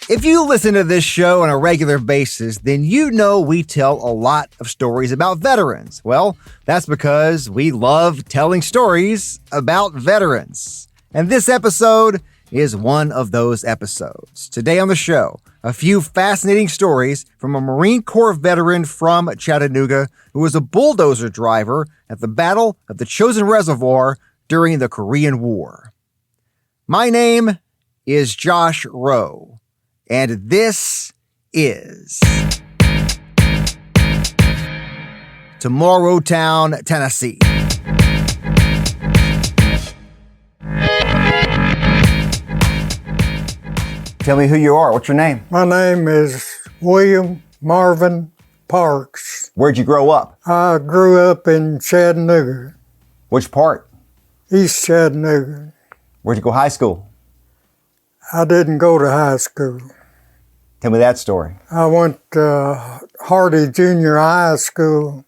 If you listen to this show on a regular basis, then you know we tell a lot of stories about veterans. Well, that's because we love telling stories about veterans. And this episode is one of those episodes. Today on the show, a few fascinating stories from a Marine Corps veteran from Chattanooga who was a bulldozer driver at the Battle of the Chosin Reservoir during the Korean War. My name is Josh Roe, and this is Tomorrowtown, Tennessee. Tell me who you are. What's your name? My name is William Marvin Parks. Where'd you grow up? I grew up in Chattanooga, Which part? East Chattanooga. Where'd you go high school? I didn't go to high school. Tell me that story. I went to Hardy Junior High School,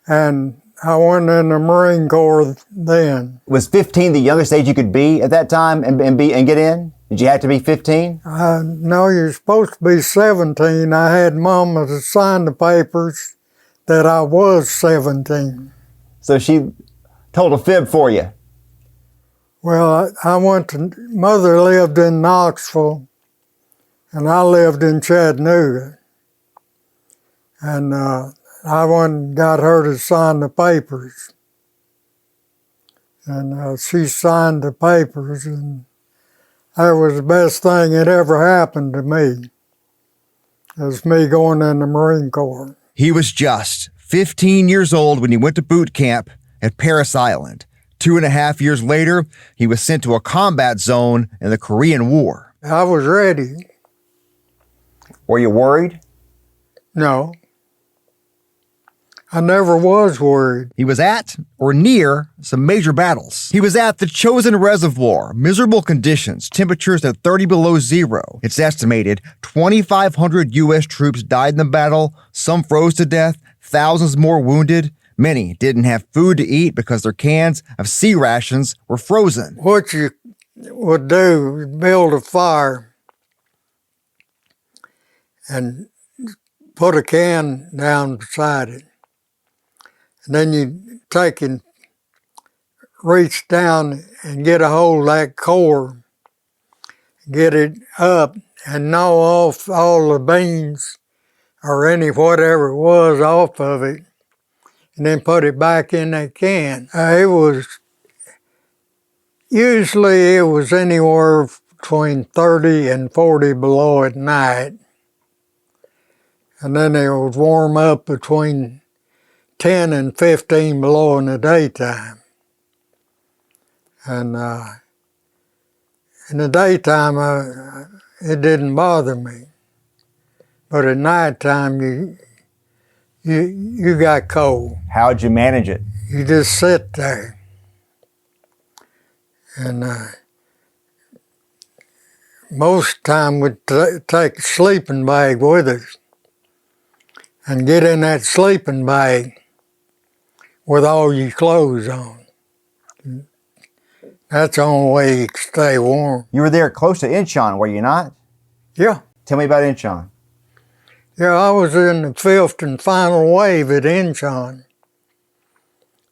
and I went in the Marine Corps then. Was 15 the youngest age you could be at that time and get in? Did you have to be 15? No, you're supposed to be 17. I had Mama to sign the papers that I was 17. So she told a fib for you. Well, I went to, Mother lived in Knoxville, and I lived in Chattanooga. And I went and got her to sign the papers. And she signed the papers, and that was the best thing that ever happened to me. It was me going in the Marine Corps. He was just 15 years old when he went to boot camp at Parris Island. 2.5 years later, he was sent to a combat zone in the Korean War. I was ready. Were you worried? No. I never was worried. He was at or near some major battles. He was at the Chosin Reservoir, miserable conditions, temperatures at 30 below zero. It's estimated 2,500 U.S. troops died in the battle, some froze to death, thousands more wounded. Many didn't have food to eat because their cans of sea rations were frozen. What you would do is build a fire and put a can down beside it. And then you take and reach down and get a hold of that core, get it up and gnaw off all the beans or any whatever it was off of it, and then put it back in that can. Usually it was anywhere between 30 and 40 below at night. And then it would warm up between 10 and 15 below in the daytime. And in the daytime, it didn't bother me. But at nighttime, you got cold. How'd you manage it? You just sit there. And most time we'd take a sleeping bag with us and get in that sleeping bag with all your clothes on. That's the only way you could stay warm. You were there close to Inchon, were you not? Yeah. Tell me about Inchon. Yeah, I was in the fifth and final wave at Inchon.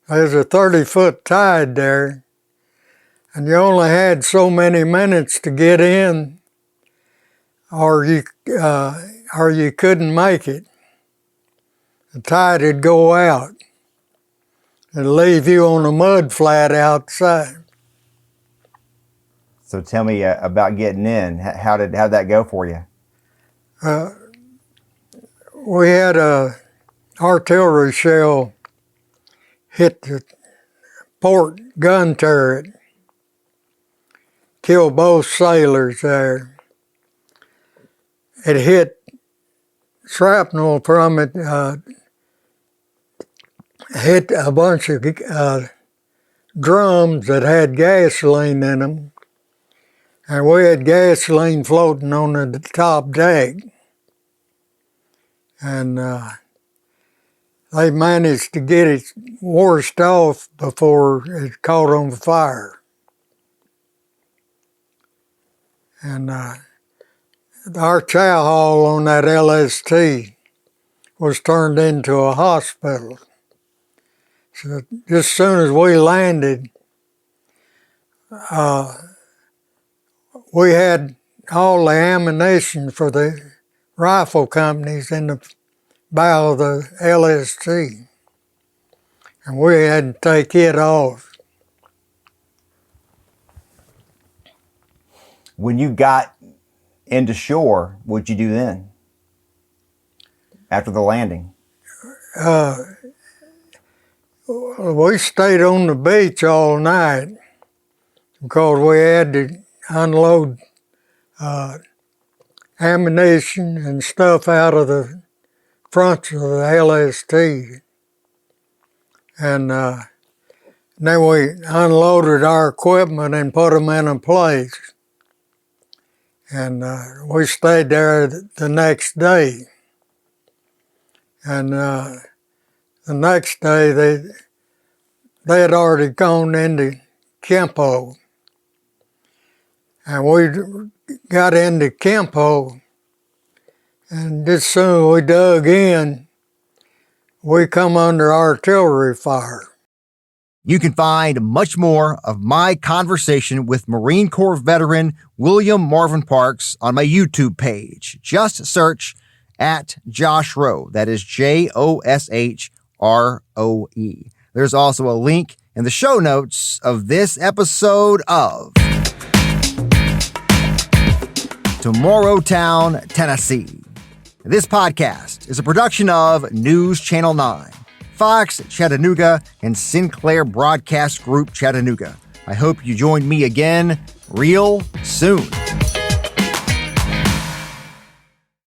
There's a 30-foot tide there, and you only had so many minutes to get in, or you couldn't make it. The tide would go out and leave you on a mud flat outside. So tell me about getting in. How'd that go for you? We had a artillery shell hit the port gun turret, killed both sailors there. It hit shrapnel from it, hit a bunch of drums that had gasoline in them, and we had gasoline floating on the top deck. And they managed to get it washed off before it caught on fire. And our chow hall on that LST was turned into a hospital. So just as soon as we landed, we had all the ammunition for the rifle companies in the bow of the LST, and we had to take it off. When you got into shore, what'd you do then? After the landing? We stayed on the beach all night because we had to unload ammunition and stuff out of the fronts of the LST. And then we unloaded our equipment and put them in a place. And we stayed there the next day. And the next day they had already gone into Kempo. And we got into Kempo, and just soon we dug in, we come under artillery fire. You can find much more of my conversation with Marine Corps veteran William Marvin Parks on my YouTube page. Just search at Josh Roe. That is JOSHROE. There's also a link in the show notes of this episode of Tomorrowtown, Tennessee. This podcast is a production of News Channel 9, Fox Chattanooga, and Sinclair Broadcast Group Chattanooga. I hope you join me again real soon.